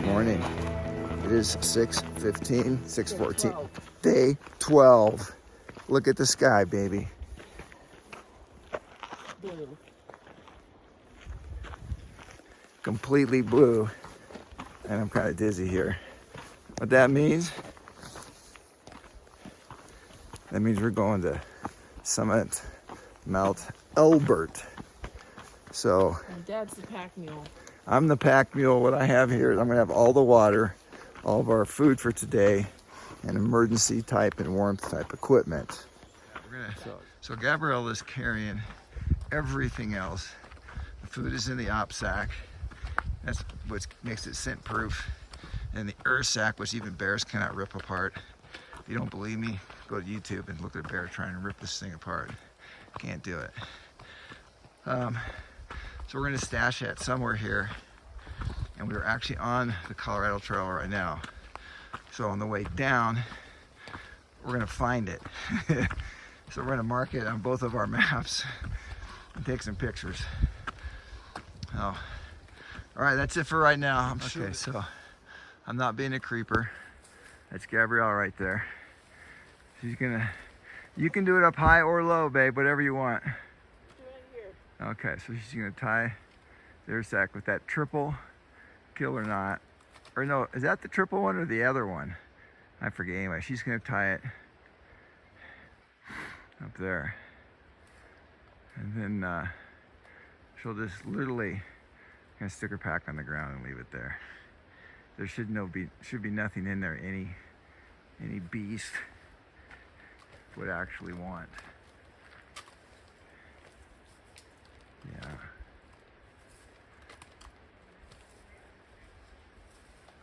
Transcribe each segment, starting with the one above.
Good morning. It is 6:15, 6:14. Day 12. Look at the sky, baby. Blue. Completely blue. And I'm kind of dizzy here. What that means? That means we're going to summit Mount Elbert. So My dad's the pack mule. I'm the pack mule. What I have here is I'm gonna have all the water, all of our food for today, and emergency type and warmth type equipment. So Gabrielle is carrying everything else. The food is in the op sack. That's what makes it scent proof. And the earth sack, which even bears cannot rip apart. If you don't believe me, go to YouTube and look at a bear trying to rip this thing apart. Can't do it. So we're gonna stash it somewhere here. And we're actually on the Colorado Trail right now. So on the way down, we're gonna find it. So we're gonna mark it on both of our maps and take some pictures. Oh, all right, that's it for right now. Okay, so I'm not being a creeper. That's Gabrielle right there. She's gonna, you can do it up high or low, babe, whatever you want. Okay, so she's gonna tie their sack with that triple kill or not. Or no, is that the triple one or the other one? I forget. Anyway, she's gonna tie it up there. And then she'll just literally kind of stick her pack on the ground and leave it there. There should be nothing in there any beast would actually want. Yeah.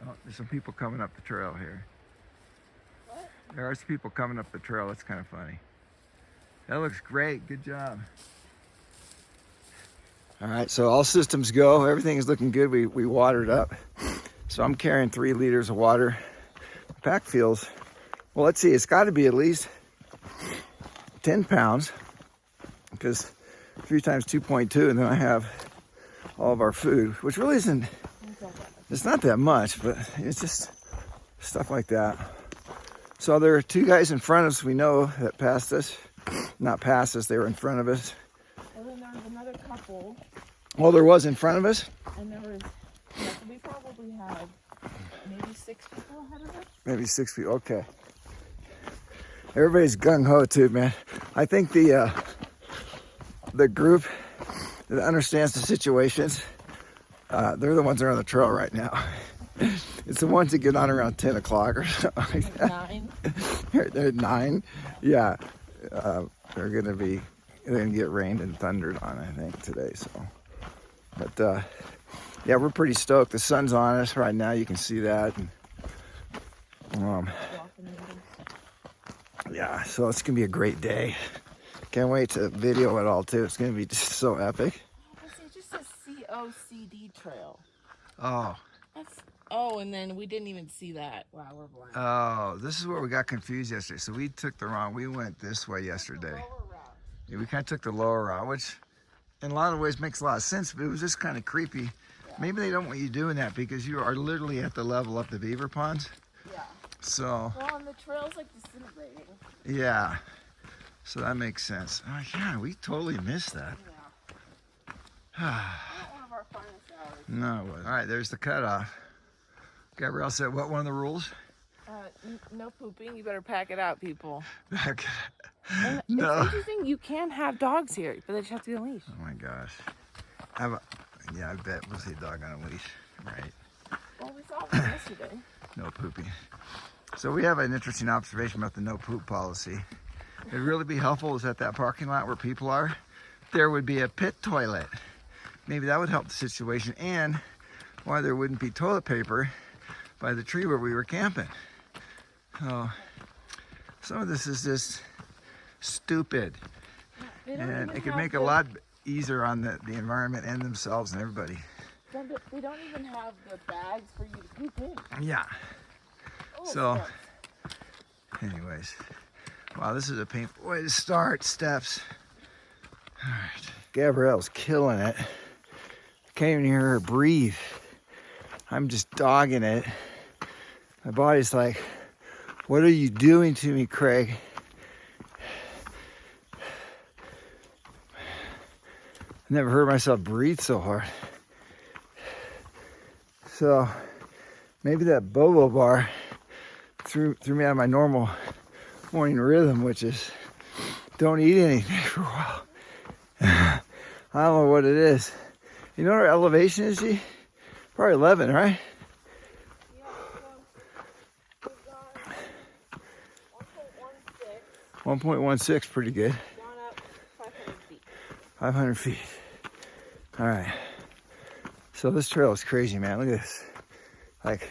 Oh, there's some people coming up the trail here. What? There are some people coming up the trail. That's kind of funny. That looks great. Good job. All right, so all systems go. Everything is looking good. We watered up. So I'm carrying 3 liters of water. The pack feels, well, let's see. It's got to be at least 10 pounds because 3 times 2.2, and then I have all of our food, which really isn't, it's not that much, but it's just stuff like that. So there are 2 guys in front of us we know that passed us. Not passed us, they were in front of us. And then there was another couple. Well, there was in front of us. And there was, yeah, so we probably had maybe 6 people ahead of us. Maybe 6 people, okay. Everybody's gung-ho too, man. I think the group that understands the situations, they're the ones that are on the trail right now. It's the ones that get on around 10 o'clock or something like that. 9. They're at 9. Yeah. They're gonna get rained and thundered on, I think, today. So, but yeah, we're pretty stoked. The sun's on us right now. You can see that. And, yeah, so it's gonna be a great day. Can't wait to video it all too. It's gonna be just so epic. It just says COCD trail. Oh. Oh, and then we didn't even see that. Wow, we're blind. Oh, this is where we got confused yesterday. So we took we went this way yesterday. Yeah, we kind of took the lower route, which in a lot of ways makes a lot of sense, but it was just kind of creepy. Yeah. Maybe they don't want you doing that because you are literally at the level of the beaver ponds. Yeah. So. Well, and the trail's like disintegrating. Yeah. So that makes sense. Oh, yeah, we totally missed that. Yeah. Not one of our finest hours. No, it wasn't. All right, there's the cutoff. Gabrielle said, what, one of the rules? No pooping. You better pack it out, people. No. It's interesting. You can have dogs here, but they just have to be on a leash. Oh my gosh. Yeah, I bet we'll see a dog on a leash, right? Well, we saw one yesterday. No pooping. So we have an interesting observation about the no poop policy. It'd really be helpful is at that parking lot where people are, there would be a pit toilet. Maybe that would help the situation, and why there wouldn't be toilet paper by the tree where we were camping. Oh, some of this is just stupid. And it could make a lot easier on the environment and themselves and everybody. They don't even have the bags for you to poop in. Yeah. Oh, so, anyways. Wow, this is a painful way to start, steps. All right. Gabrielle's killing it. Can't even hear her breathe. I'm just dogging it. My body's like, what are you doing to me, Craig? I've never heard myself breathe so hard. So maybe that Bobo bar threw me out of my normal morning rhythm, which is don't eat anything for a while. I don't know what it is. You know what our elevation is, G? Probably 11, right? Yeah, so we've got 1.16. 1.16, pretty good. Gone up 500 feet. 500 feet. All right. So this trail is crazy, man. Look at this. Like,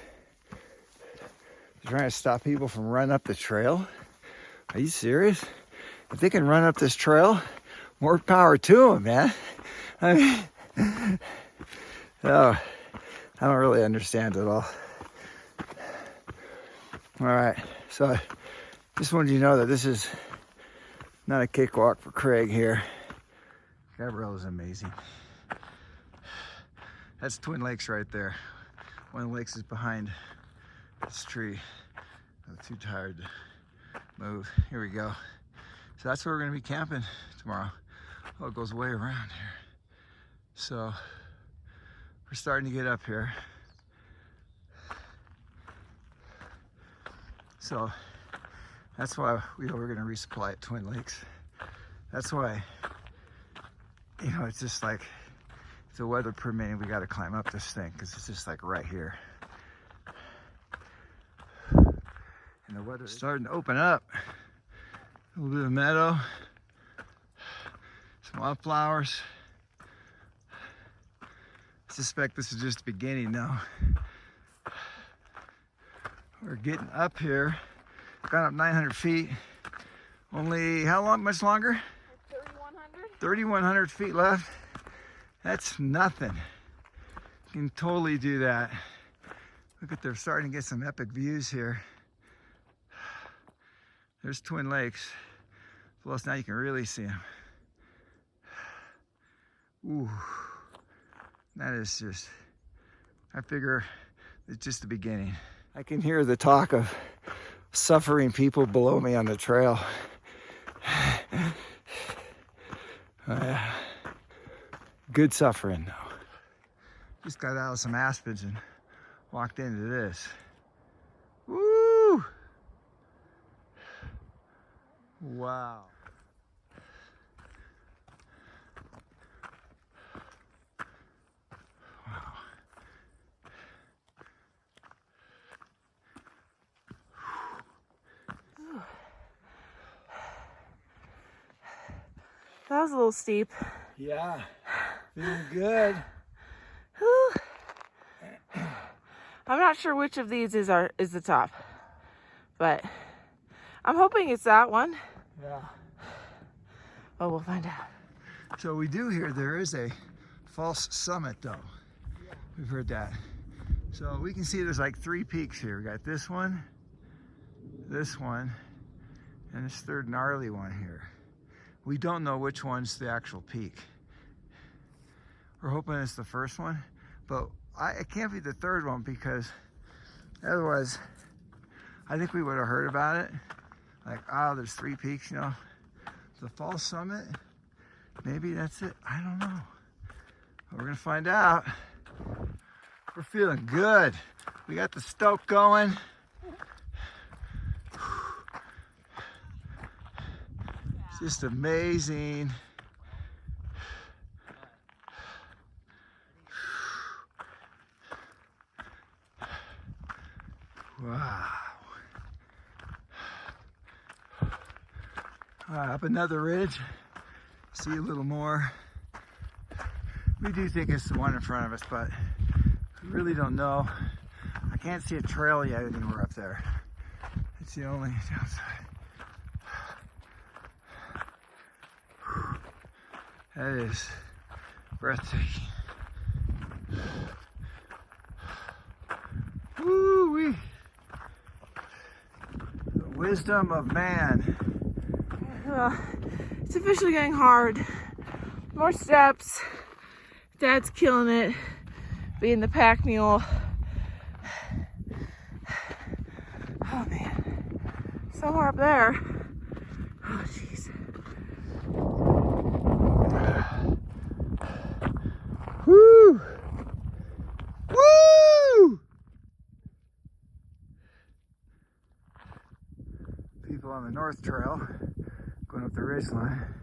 they're trying to stop people from running up the trail. Are you serious? If they can run up this trail, more power to them, man. I mean, oh, I don't really understand it all. All right. So I just wanted you to know that this is not a cakewalk for Craig here. Gabrielle is amazing. That's Twin Lakes right there. One of the lakes is behind this tree. I'm too tired to move. Here we go. So that's where we're gonna be camping tomorrow. Oh, it goes way around here. So we're starting to get up here. So that's why we're gonna resupply at Twin Lakes. That's why, you know, it's just like, if the weather permitting, we gotta climb up this thing because it's just like right here. And the weather's starting to open up. A little bit of meadow, some wildflowers. I suspect this is just the beginning now. We're getting up here. Got up 900 feet. Only how long? Much longer? 3,100. 3,100 feet left. That's nothing. You can totally do that. Look at, they're starting to get some epic views here. There's Twin Lakes. Plus now you can really see them. Ooh, that is just, I figure it's just the beginning. I can hear the talk of suffering people below me on the trail. Good suffering though. Just got out of some aspens and walked into this. Woo! Wow. That was a little steep. Yeah, feeling good. I'm not sure which of these is the top, but I'm hoping it's that one. Yeah. But we'll find out. So we do hear there is a false summit though. We've heard that. So we can see there's like 3 peaks here. We got this one, and this third gnarly one here. We don't know which one's the actual peak. We're hoping it's the first one, but it can't be the third one because otherwise I think we would have heard about it. Like, oh, there's 3 peaks, you know. The false summit, maybe that's it. I don't know. But we're gonna find out. We're feeling good. We got the stoke going. It's just amazing. Wow. Up another ridge. See a little more. We do think it's the one in front of us, but we really don't know. I can't see a trail yet anywhere up there. It's the only downside. That is breathtaking. Woo-wee. The wisdom of man. It's officially getting hard. More steps. Dad's killing it, being the pack mule. somewhere up there. Oh, jeez. Woo! Woo! People on the North Trail going up the ridge line.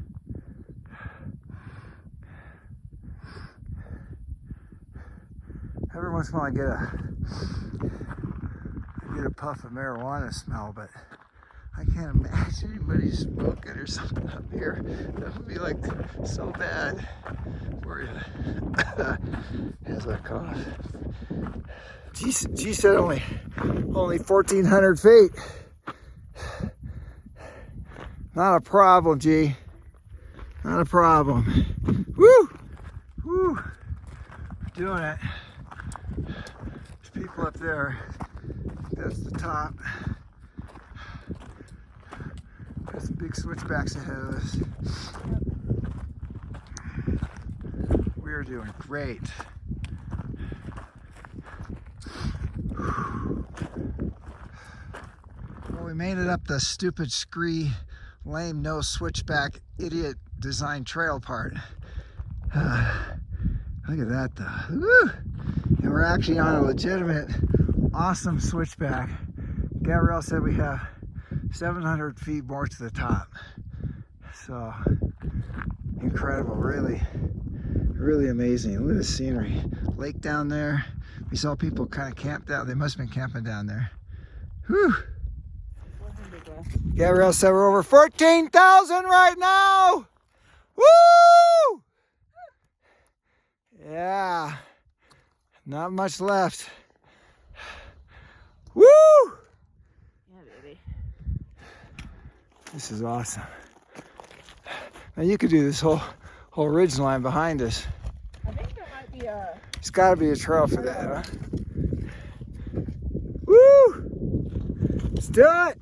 Every once in a while I get a puff of marijuana smell, but I can't imagine anybody smoking or something up here. That would be like so bad for you. Has a cough. G said only 1,400 feet. Not a problem, G. Not a problem. Woo! Woo! We're doing it. There's people up there. That's the top. There's some big switchbacks ahead of us. We are doing great. Well, we made it up the stupid scree, lame, no switchback, idiot design trail part. Look at that though. Woo! And we're actually on a legitimate, awesome switchback. Gabrielle said we have 700 feet more to the top. So incredible, really, really amazing. Look at the scenery. Lake down there. We saw people kind of camped out. They must have been camping down there. Whew. Gabrielle said we're over 14,000 right now. Woo! Yeah, not much left. Woo! Yeah, baby. This is awesome. Now you could do this whole ridge line behind us. I think there might be a... There's got to be a trail for that, huh? Woo! Let's do it!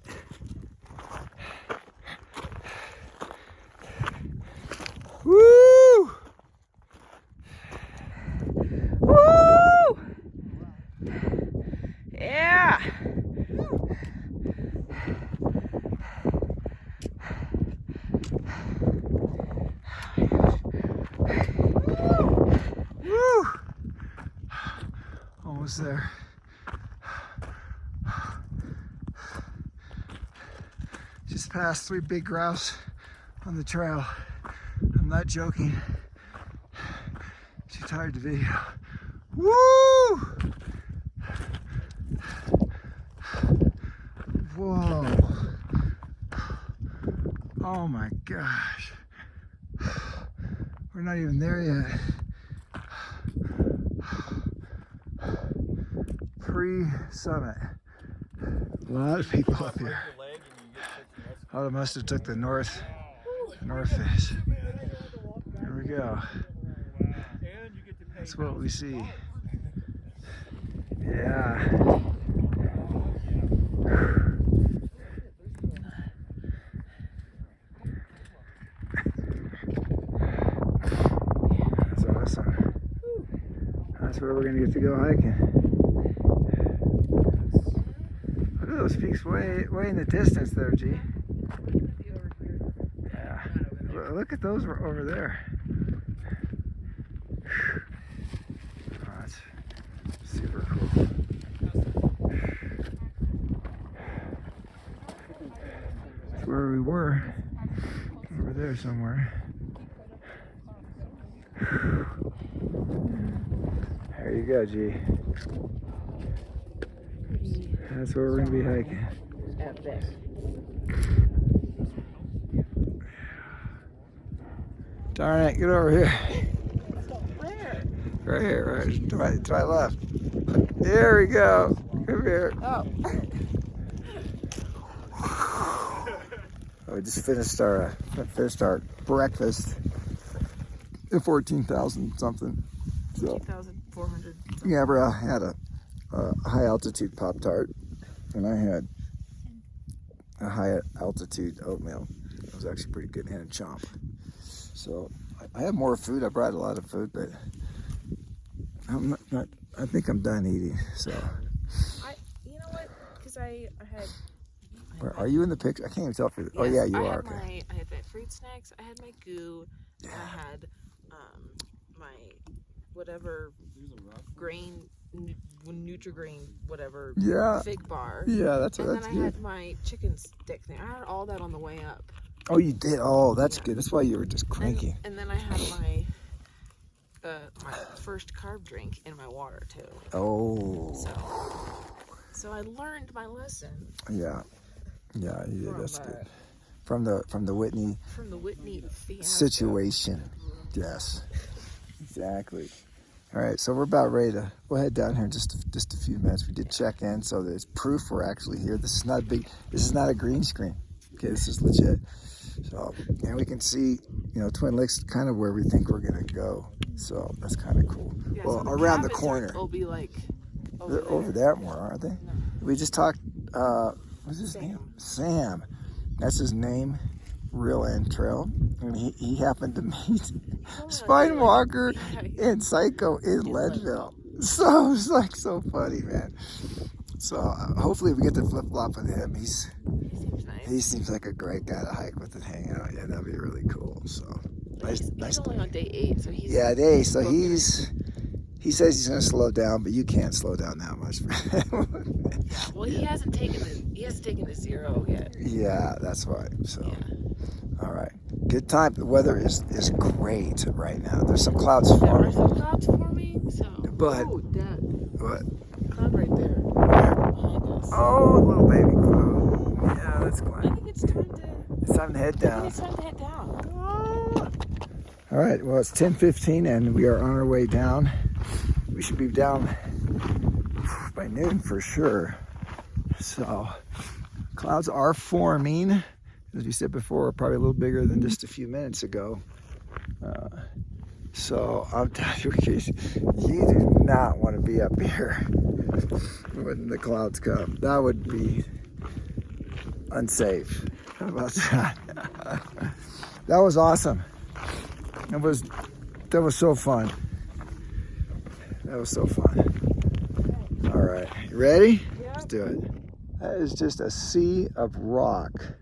Woo! Woo! Yeah! Woo! Almost there. Just passed 3 big grouse on the trail. I'm not joking. Too tired to video. Woo! Whoa. Oh my gosh. We're not even there yet. Pre-summit. A lot of people up here. Oh, they must have took the north face. There we go. That's what we see. Yeah. That's awesome. That's where we're gonna get to go hiking. Look at those peaks way in the distance there, G. Yeah. Look at those over there. Oh, that's super cool. That's where we were. Over there somewhere. There you go, G. That's where we're going to be hiking. Epic. Darn it, get over here. Where? Right here, right to my left. There we go. Come here. Oh. We just finished our breakfast at 14,000 something. So 2,400. Gabrielle had a high altitude Pop-Tart, and I had a high altitude oatmeal. It was actually pretty good, and a chomp. So I have more food. I brought a lot of food, but I'm not I think I'm done eating. So You know what? Because I Where are you in the picture? I can't even tell if you're. Oh yeah, you are. Okay. I had my fruit snacks. I had my goo. Yeah. I had my whatever grain, Nutri-Grain, whatever. Yeah. Fig bar. Yeah, that's And that's then I good. had my chicken stick thing. I had all that on the way up. Oh, you did. Oh, that's good. That's why you were just cranky. And then I had my first carb drink in my water too. Oh. So I learned my lesson. Yeah. Yeah, you did. That's good. From the Whitney. From the Whitney fiasco. Situation. Yes. Exactly. All right, so we're about ready to. We'll head down here in just a few minutes. We did check in, so there's proof we're actually here. This is not big. This is not a green screen. Okay, this is legit. So, and we can see, Twin Lakes, kind of where we think we're gonna go. So that's kind of cool. Yeah, well, so around the corner. Will be like they're over there more, aren't they? No. We just talked. What's his name? Sam. That's his name. Real End Trail. And he happened to meet Spine Walker and Psycho in Leadville. So it's like so funny, man. So hopefully we get to flip flop with him. He seems nice. He seems like a great guy to hike with and hang out. Yeah, that'd be really cool. So he's only on day 8, so he's day. So he says he's gonna slow down, but you can't slow down that much. Well, he hasn't taken the 0 yet. Yeah, that's why. So. Yeah. All right, good time. The weather is great right now. There's some clouds forming. There are some clouds forming, so. But what? Cloud right there. Oh, a little baby cloud. Yeah, that's cool. I think it's time to head down. It's time to head down. All right. Well, it's 10:15 and we are on our way down. We should be down by noon for sure. So, clouds are forming. As we said before, probably a little bigger than just a few minutes ago. So I'm telling you, you do not want to be up here when the clouds come. That would be unsafe. How about that? That was awesome. That was so fun. That was so fun. All right, you ready? Yeah. Let's do it. That is just a sea of rock.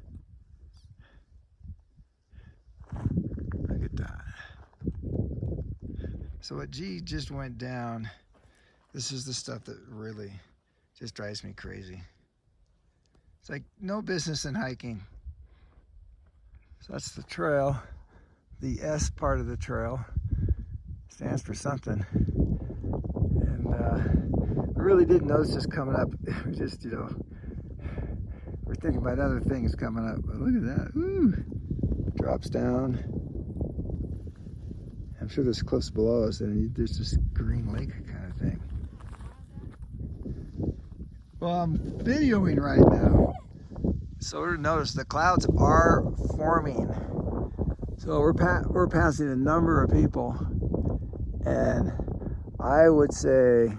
So what G just went down, this is the stuff that really just drives me crazy. It's like no business in hiking. So that's the trail. The S part of the trail stands for something. And I really didn't notice this coming up. We just, we're thinking about other things coming up. But look at that. Woo! Drops down. I'm sure there's cliffs below us and there's this green lake kind of thing. Well, I'm videoing right now. So notice the clouds are forming. So we're passing a number of people, and I would say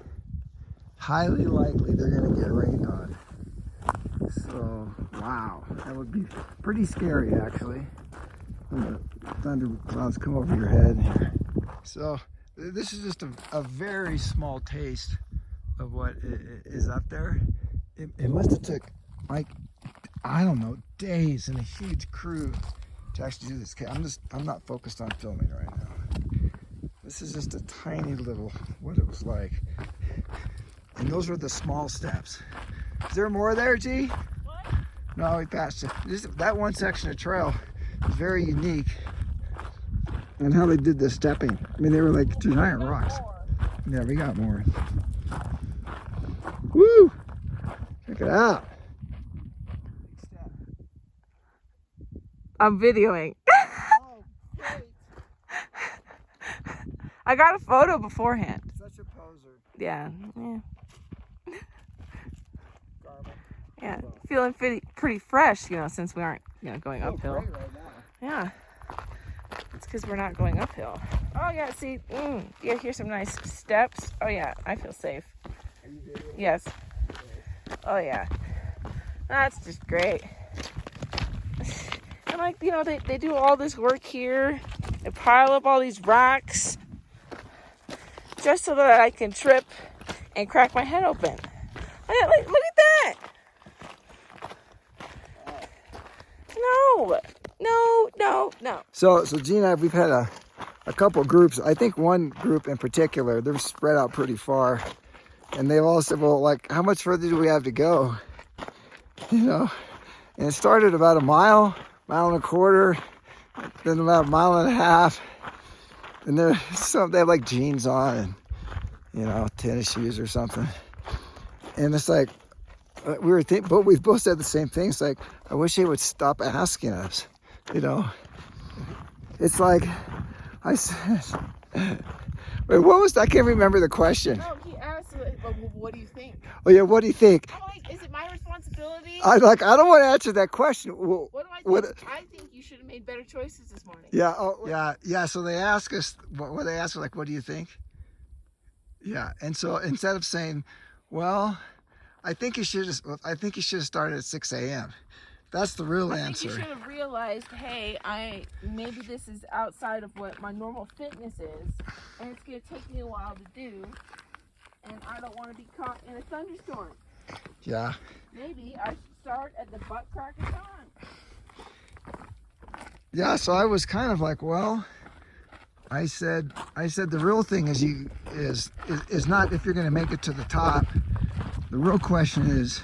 highly likely they're gonna get rained on. So wow, that would be pretty scary actually. When the thunder clouds come over your head here. So this is just a very small taste of what is up there. It must have took like, I don't know, days and a huge crew to actually do this. I'm not focused on filming right now. This is just a tiny little, what it was like. And those were the small steps. Is there more there, G? What? No, we passed it. That one section of trail is very unique. And how they did the stepping. I mean, they were like giant rocks. Yeah, we got more. Woo! Check it out. I'm videoing. Oh, great. I got a photo beforehand. Such a poser. Yeah. Garment. Yeah. Feeling pretty fresh, since we aren't, going uphill. Great right now. Yeah. It's because we're not going uphill. Oh, yeah, see, yeah, here's some nice steps. Oh, yeah, I feel safe. Are you videoing? Yes. Oh, yeah. That's just great. And, like, they do all this work here. They pile up all these rocks just so that I can trip and crack my head open. Look at that. No. So Gene and I, we've had a couple groups. I think one group in particular, they're spread out pretty far. And they've all said, well, like, how much further do we have to go? You know? And it started about a mile and a quarter, then about a mile and a half. And they have like jeans on and, you know, tennis shoes or something. And it's like, but we both said the same thing. It's like, I wish they would stop asking us, you know? It's like, I said, wait, what was, I can't remember the question. No, he asked, well, what do you think? Oh yeah, what do you think? I'm like, is it my responsibility? I don't want to answer that question. Well, what do I think? I think you should have made better choices this morning. Yeah, yeah. So they ask us, what they ask us, like, what do you think? Yeah, and so instead of saying, well, I think you should have started at 6 a.m. That's the real answer. I think you should have realized, hey, maybe this is outside of what my normal fitness is, and it's going to take me a while to do, and I don't want to be caught in a thunderstorm. Yeah. Maybe I should start at the butt crack of dawn. Yeah, so I was kind of like, well, I said the real thing is not if you're going to make it to the top. The real question is,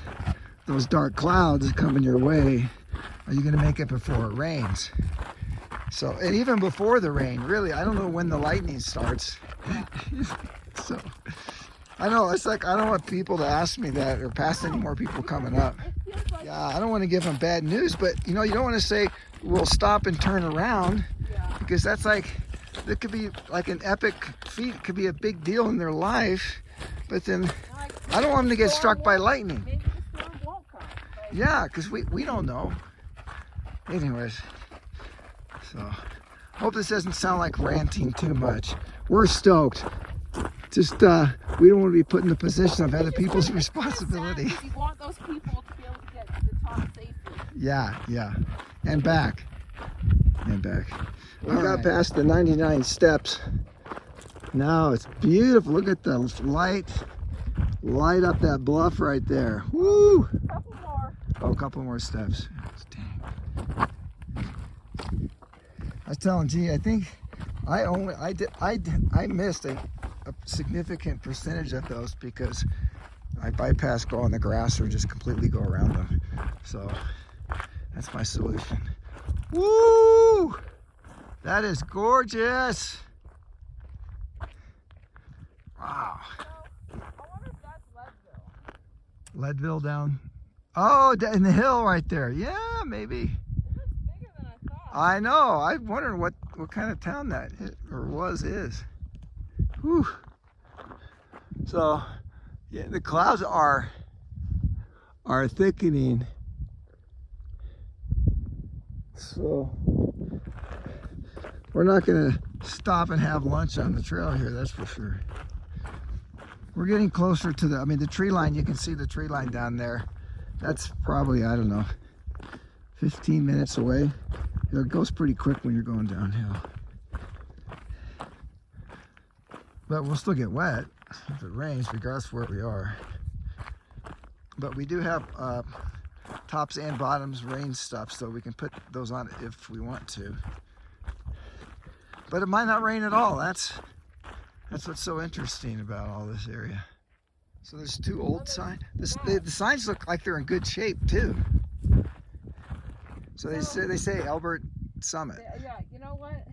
those dark clouds coming your way, are you going to make it before it rains? So, and even before the rain, really, I don't know when the lightning starts. So, I know, it's like, I don't want people to ask me that or past any more people coming up. Yeah, I don't want to give them bad news, but, you know, you don't want to say, we'll stop and turn around, because that's like, it could be like an epic feat. It could be a big deal in their life, but then I don't want them to get struck by lightning. Maybe the storm won't come. Yeah, because we don't know. Anyways, so hope this doesn't sound like ranting too much. We're stoked. Just we don't want to be put in the position of other people's responsibility. You want those people to be able to get to the top safely. Yeah, and back. We got past the 99 steps. Now it's beautiful. Look at the light up that bluff right there. Woo! Couple more. Oh, a couple more steps. Dang. I was telling G, I think I missed a significant percentage of those because I bypassed go on the grass or just completely go around them. So that's my solution. Woo! That is gorgeous. Wow. So, I wonder if that's Leadville. Leadville down. Oh, in the hill right there. Yeah, maybe. It looks bigger than I thought. I know. I'm wondering what kind of town that is. Whew. So, yeah, the clouds are thickening. So, we're not going to stop and have lunch on the trail here, that's for sure. We're getting closer to the tree line. You can see the tree line down there. That's probably, I don't know, 15 minutes away. It goes pretty quick when you're going downhill. But we'll still get wet if it rains, regardless of where we are. But we do have tops and bottoms rain stuff, so we can put those on if we want to. But it might not rain at all. That's what's so interesting about all this area. So there's two old signs. The signs look like they're in good shape too. So they say Elbert Summit. Yeah, you know what?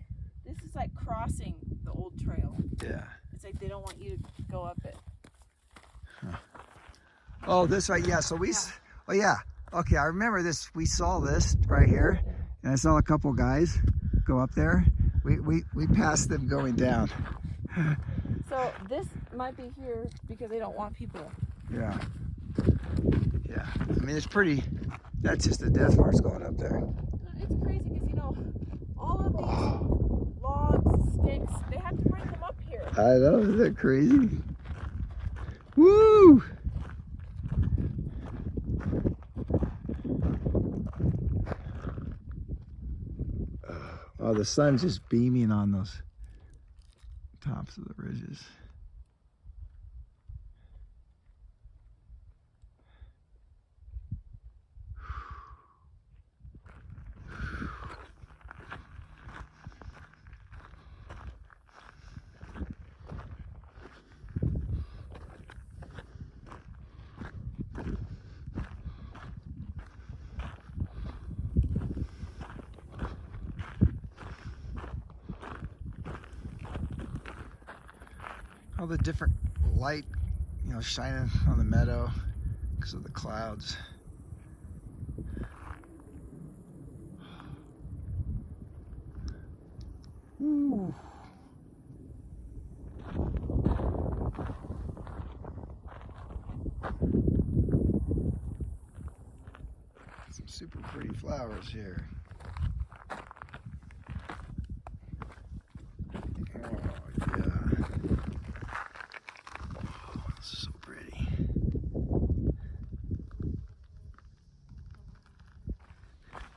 This is like crossing the old trail. Yeah. It's like they don't want you to go up it. Huh. Oh, this right. Yeah. So oh yeah. Okay, I remember this. We saw this right here, and I saw a couple guys go up there. We passed them going down. So this might be here because they don't want people. Yeah. I mean, it's pretty. That's just the death marks going up there. It's crazy because, you know, all of these logs, sticks, they had to bring them up here. I know, isn't that crazy? Woo! Oh, the sun's just beaming on those tops of the ridges. all the different light, shining on the meadow because of the clouds. Ooh. Some super pretty flowers here. Oh, yeah. Oh, this is so pretty.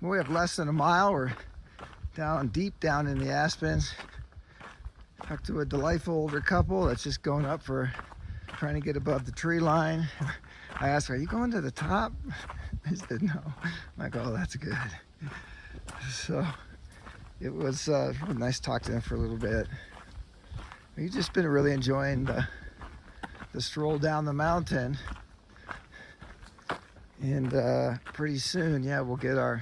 Well, we have less than a mile. We're deep down in the aspens. Talked to a delightful older couple that's just going up for trying to get above the tree line. I asked her, "Are you going to the top?" They said no. I'm like, "Oh, that's good." So it was really nice to talk to them for a little bit. We've just been really enjoying the stroll down the mountain. And pretty soon, yeah, we'll get our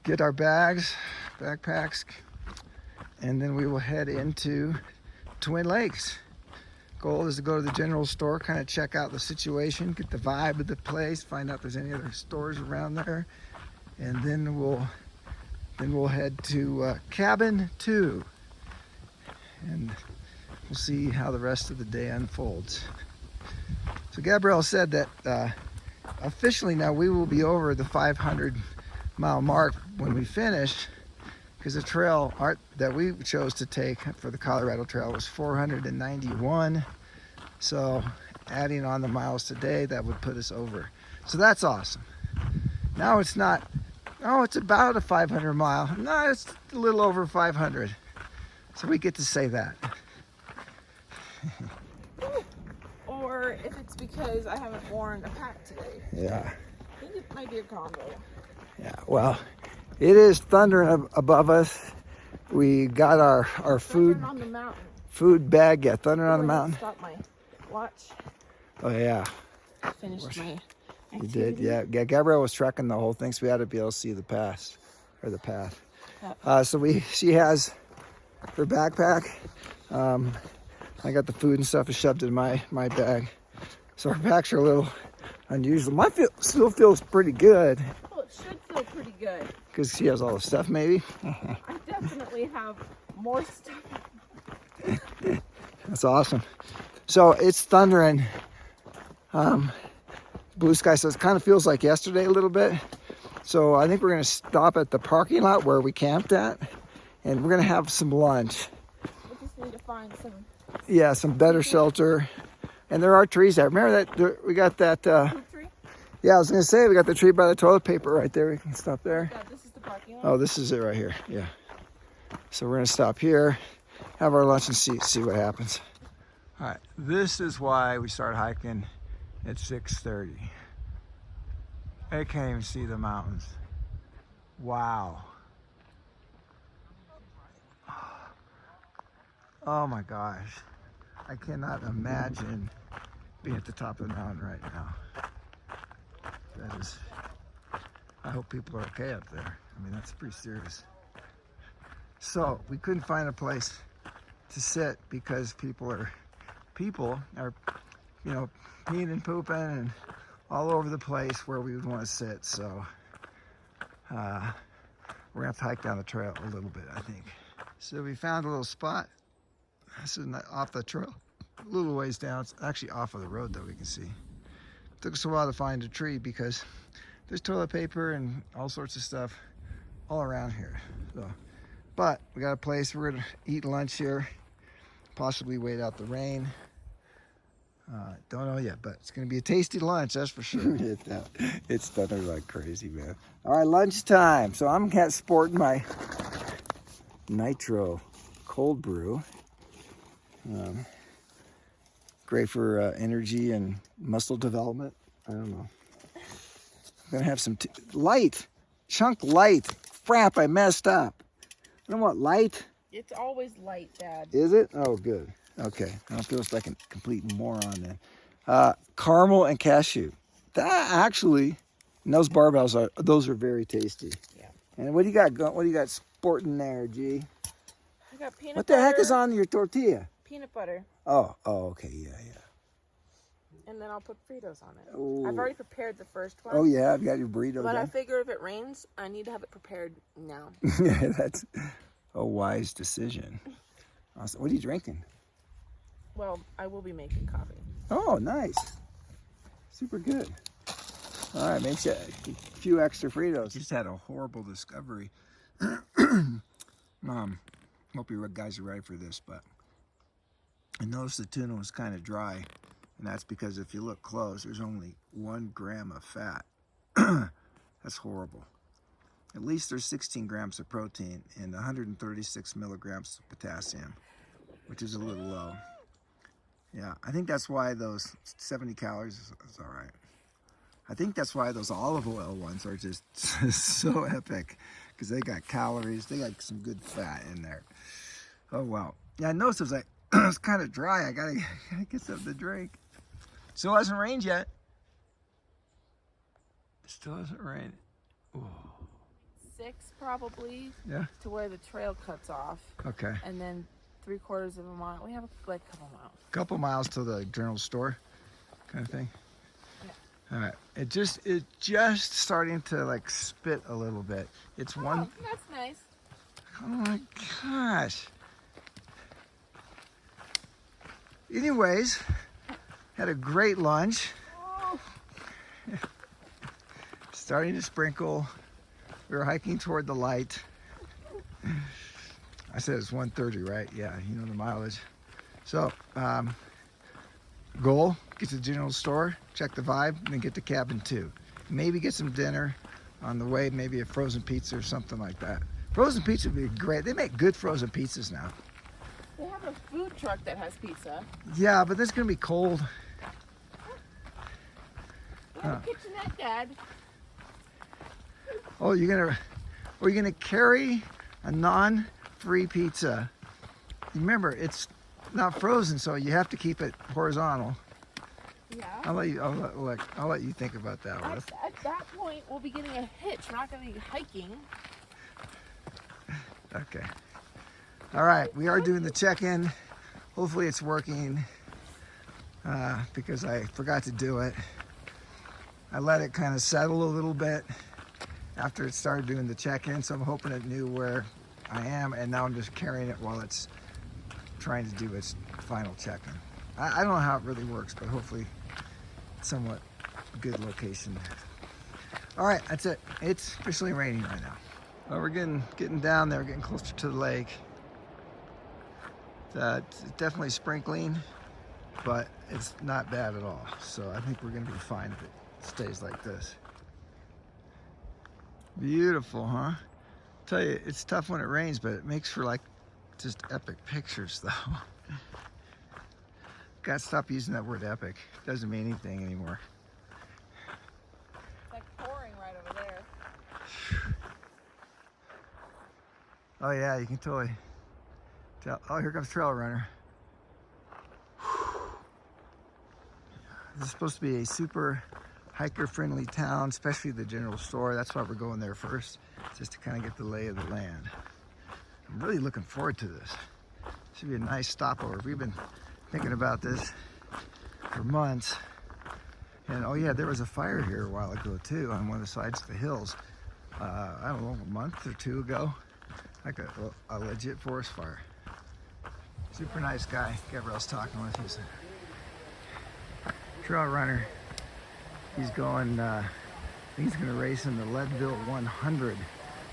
backpacks, and then we will head into Twin Lakes. Goal is to go to the general store, kind of check out the situation, get the vibe of the place, find out if there's any other stores around there, and then we'll head to cabin 2, and we'll see how the rest of the day unfolds. So Gabrielle said that officially now we will be over the 500-mile mark when we finish, because the trail that we chose to take for the Colorado Trail was 491. So adding on the miles today, that would put us over. So that's awesome. Now it's not, it's about a 500 mile. No, it's a little over 500. So we get to say that. Or if it's because I haven't worn a pack today. Yeah. I think it might be a combo. Yeah, well, it is thundering above us. We got our food on the mountain. Food bag, yeah, thundering on the mountain. Stop my watch. Oh yeah. Finished my activity. You did, yeah. Gabrielle was trekking the whole thing, so we had to be able to see the path. Yep. So she has her backpack. I got the food and stuff shoved in my bag. So our packs are a little unusual. Mine still feels pretty good. Well, it should feel pretty good. Because she has all the stuff, maybe. I definitely have more stuff. That's awesome. So it's thundering. Blue sky, so it kind of feels like yesterday a little bit. So I think we're going to stop at the parking lot where we camped at, and we're going to have some lunch. We just need to find some. Yeah, some better shelter. And there are trees there. Remember that we got that. Tree? Yeah, I was going to say we got the tree by the toilet paper right there. We can stop there. Yeah, this is the parking lot. Oh, this is it right here. Yeah. So we're going to stop here, have our lunch, and see what happens. All right, this is why we start hiking at 6:30. I can't even see the mountains. Wow. Oh my gosh. I cannot imagine being at the top of the mountain right now. That is, I hope people are okay up there. I mean, that's pretty serious. So we couldn't find a place to sit because people are, peeing and pooping and all over the place where we would want to sit. So we're gonna have to hike down the trail a little bit, I think. So we found a little spot. This is off the trail, a little ways down. It's actually off of the road that we can see. Took us a while to find a tree because there's toilet paper and all sorts of stuff all around here. So, but we got a place. We're gonna eat lunch here, possibly wait out the rain. Don't know yet, but it's gonna be a tasty lunch, that's for sure. It's thundering like crazy, man. All right, lunchtime. So I'm sporting my Nitro cold brew. Great for energy and muscle development. I don't know. I'm gonna have some chunk light. Crap, I messed up. I don't want light. It's always light, Dad. Is it? Oh, good. Okay, I don't feel like a complete moron then. Caramel and cashew. That actually, and those barbells those are very tasty. Yeah. And what do you got? What do you got sporting there, G? I got peanut What the heck butter. is on your tortilla? peanut butter, Oh, okay, yeah. and then I'll put Fritos on it. Oh. I've already prepared the first one. Oh yeah, I've got your burrito But I done. figure if it rains, I need to have it prepared now. Yeah, that's a wise decision. Awesome. What are you drinking? Well, I will be making coffee. Oh, nice. Super good. All right, maybe a few extra Fritos. Just had a horrible discovery. Hope you guys are ready for this, but I noticed the tuna was kind of dry, and that's because if you look close, there's only 1 gram of fat. That's horrible. At least there's 16 grams of protein and 136 milligrams of potassium, which is a little low. Yeah, I think that's why those 70 calories is all right. I think that's why those olive oil ones are just so epic, because they got calories, they got some good fat in there. Oh wow. Yeah, I noticed it was like it was kind of dry. I gotta get something to drink. Still hasn't rained yet. Still hasn't rained. Ooh. 6 probably. Yeah. To where the trail cuts off. Okay. And then 3/4 of a mile. We have like a couple miles. Couple miles to the general store, kind of thing. Yeah. All right. It just starting to like spit a little bit. It's one. Oh, that's nice. Oh my gosh. Anyways, had a great lunch. Oh. Starting to sprinkle. We were hiking toward the light. I said it's 1:30, right? Yeah, you know the mileage. So, goal, get to the general store, check the vibe, and then get to cabin 2. Maybe get some dinner on the way, maybe a frozen pizza or something like that. Frozen pizza would be great. They make good frozen pizzas now. They have a food truck that has pizza. Yeah, but this is gonna be cold. We have a kitchenette, Dad. Oh, you're gonna carry a non-free pizza. Remember, it's not frozen, so you have to keep it horizontal. Yeah. I'll let you think about that one. At that point, we'll be getting a hitch. We're not going to be hiking. Okay. All right, we are doing the check-in. Hopefully it's working because I forgot to do it. I let it kind of settle a little bit after it started doing the check-in, so I'm hoping it knew where I am, and now I'm just carrying it while it's trying to do its final check-in. I don't know how it really works, but hopefully it's somewhat good location. All right, that's it. It's officially raining right now. Well, we're getting down there, getting closer to the lake. It's definitely sprinkling, but it's not bad at all. So I think we're gonna be fine if it stays like this. Beautiful, huh? Tell you, it's tough when it rains, but it makes for like just epic pictures though. Gotta stop using that word epic. It doesn't mean anything anymore. It's like pouring right over there. Oh yeah, you can totally tell. Oh, here comes Trail Runner. This is supposed to be a super hiker-friendly town, especially the general store. That's why we're going there first, just to kind of get the lay of the land. I'm really looking forward to this. Should be a nice stopover. We've been thinking about this for months. And oh yeah, there was a fire here a while ago too, on one of the sides of the hills. I don't know, a month or 2 ago. Like a legit forest fire. Super nice guy Gabriel's talking with. He's a trail runner. He's going, he's gonna race in the Leadville 100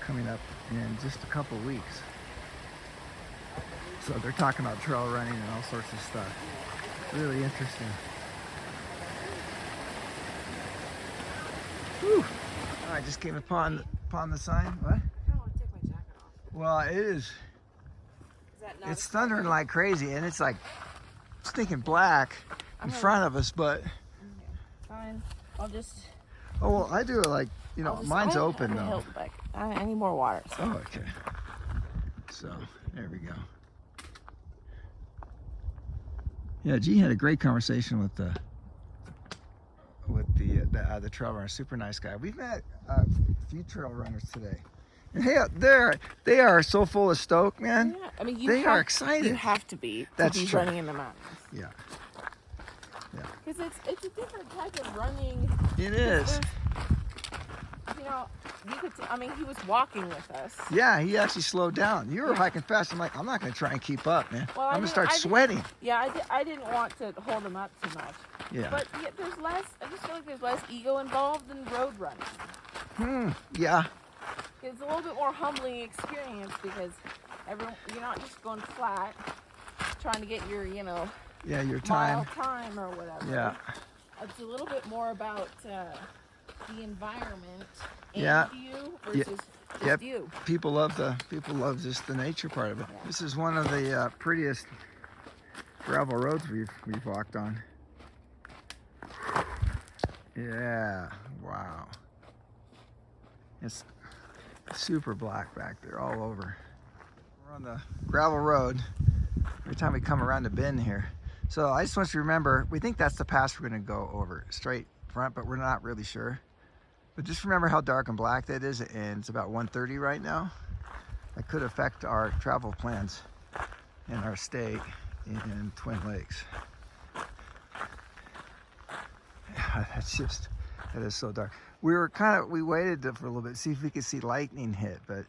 coming up in just a couple weeks. So they're talking about trail running and all sorts of stuff. Really interesting. Whew. I just came upon the sign. What? I don't want to take my jacket off. Well, it is. Is that not It's thundering like crazy, and it's like stinking black in front of us. But fine. I'll just. oh well, I do it like mine's open though. I need more water. So. Oh, okay. So there we go. Yeah, G had a great conversation with the trail runner. Super nice guy. We've met a few trail runners today. Hey, they are so full of stoke, man. Yeah, I mean, They are excited. You have to be That's true. running in the mountains. Yeah. Because it's a different type of running. It is. You know, you could. I mean, he was walking with us. Yeah, he actually slowed down. You were hiking fast. I'm like, I'm not going to try and keep up, man. Well, I'm going to start sweating. Yeah, I didn't want to hold him up too much. Yeah. But there's less. I just feel like there's less ego involved in road running. Yeah. It's a little bit more humbling experience because you're not just going flat, trying to get your your time. mile time or whatever. Yeah. It's a little bit more about the environment and you versus just you. People love just the nature part of it. Yeah. This is one of the prettiest gravel roads we've walked on. Yeah. Wow. It's super black back there all over. We're on the gravel road every time we come around the bend here. So I just want you to remember, we think that's the pass we're going to go over straight front, but we're not really sure. But just remember how dark and black that is, and it's about 1:30 right now. That could affect our travel plans and our stay in Twin Lakes. Yeah, that is so dark. We waited for a little bit to see if we could see lightning hit, but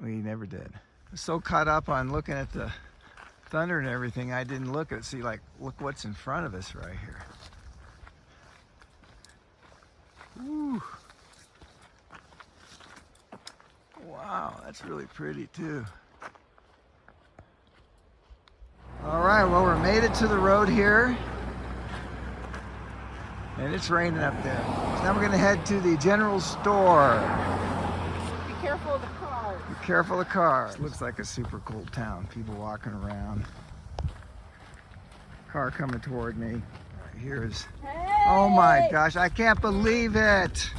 we never did. I was so caught up on looking at the thunder and everything, I didn't look look what's in front of us right here. Woo. Wow, that's really pretty too. All right, well, we made it to the road here. And it's raining up there. So now we're gonna head to the general store. Be careful of the cars. Be careful of cars. Looks like a super cool town. People walking around. Car coming toward me. Right here is, oh my gosh, I can't believe it.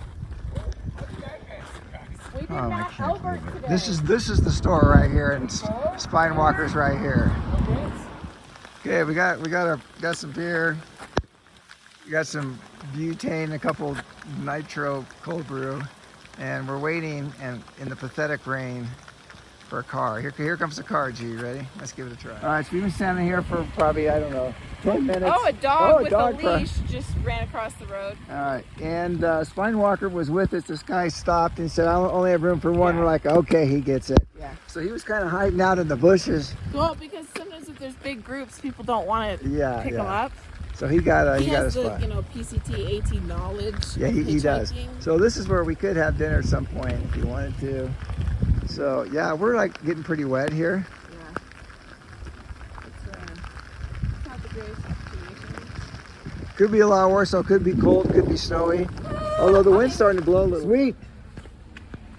We did not Elbert today. This is the store right here, and Spine Walker's right here. Okay, we got some beer. We got some butane, a couple nitro cold brew, and we're waiting in the pathetic rain for a car. Here comes the car, G. Ready? Let's give it a try. All right, so we've been standing here for probably, I don't know, 10 minutes. Oh, a dog with a leash just ran across the road. All right, and Spine Walker was with us. This guy stopped and said, I only have room for one. Yeah. We're like, okay, he gets it. Yeah. So he was kind of hiding out in the bushes. Well, because sometimes if there's big groups, people don't want to pick them up. So he got a has spot. the, PCT, AT knowledge. Yeah, he does. So this is where we could have dinner at some point if you wanted to. So yeah, we're like getting pretty wet here. Yeah. It's not the greatest situation. Could be a lot worse. So it could be cold, could be snowy. Although the wind's starting to blow a little. Sweet.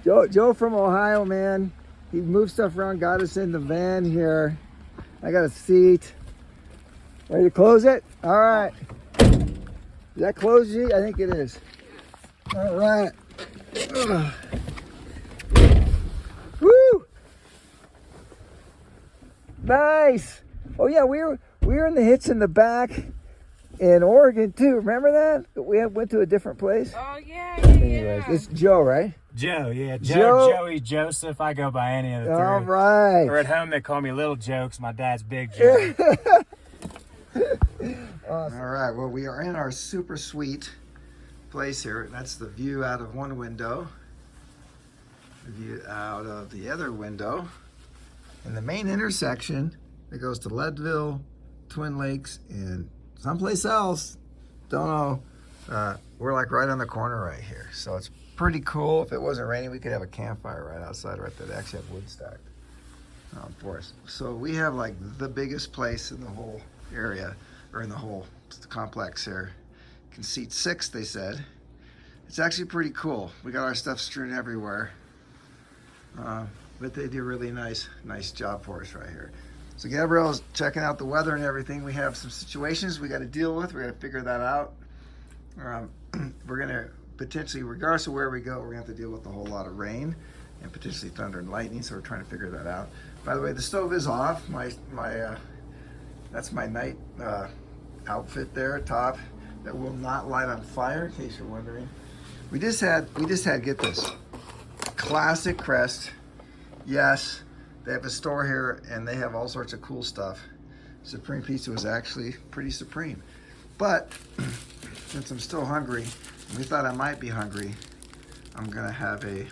Joe from Ohio, man. He moved stuff around, got us in the van here. I got a seat. Ready to close it? All right. Is that closed, G? I think it is. All right. Ugh. Woo! Nice. Oh yeah, we were in the hits in the back in Oregon too. Remember that? We went to a different place. Oh yeah. Anyways, it's Joe, right? Joe, yeah. Joey, Joseph. I go by any of the three. All right. Or at home, they call me Little Jokes. My dad's Big Joe. Awesome. All right, well, we are in our super sweet place here. That's the view out of one window, the view out of the other window, and the main intersection that goes to Leadville, Twin Lakes, and someplace else, don't know. We're like right on the corner right here, so it's pretty cool. If it wasn't raining, we could have a campfire right outside right there. They actually have wood stacked for us. So we have like the biggest place in the whole area, or in the whole complex here. Can seat 6, they said. It's actually pretty cool. We got our stuff strewn everywhere, but they do a really nice job for us right here. So Gabrielle's checking out the weather and everything. We have some situations we got to deal with. We got to figure that out. We're gonna potentially, regardless of where we go, we're gonna have to deal with a whole lot of rain and potentially thunder and lightning. So we're trying to figure that out. By the way, the stove is off. That's my night outfit there, top, that will not light on fire, in case you're wondering. We just had, get this, classic crest. Yes, they have a store here and they have all sorts of cool stuff. Supreme Pizza was actually pretty supreme. But since I'm still hungry, and we thought I might be hungry, I'm gonna have a